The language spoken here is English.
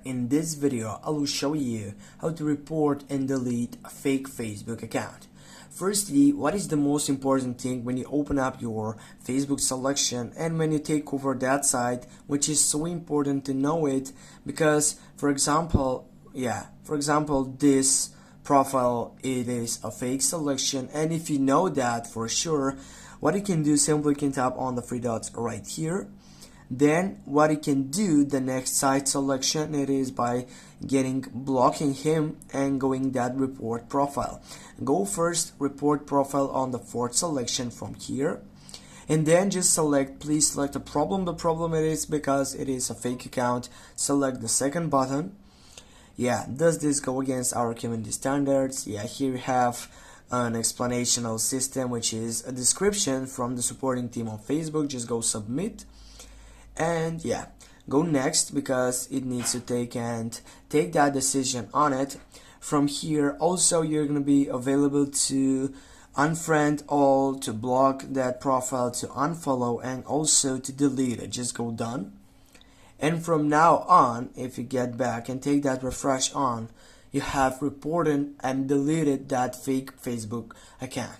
in this video I will show you how to report and delete a fake Facebook account. Firstly, what is the most important thing when you open up your Facebook selection and when you take over that site, which is so important to know it because for example this profile, it is a fake selection, and if you know that for sure, what you can do, simply you can tap on the three dots right here. Then what you can do, the next site selection, it is by blocking him and going that report profile. Go first report profile on the fourth selection from here, and then just please select the problem. The problem it is because it is a fake account. Select the second button. Does this go against our community standards? Here you have an explanational system, which is a description from the supporting team on Facebook. Just go submit, and go next because it needs to take that decision on it. From here also you're going to be available to unfriend all, to block that profile, to unfollow, and also to delete it. Just go done. And from now on, if you get back and take that refresh on, you have reported and deleted that fake Facebook account.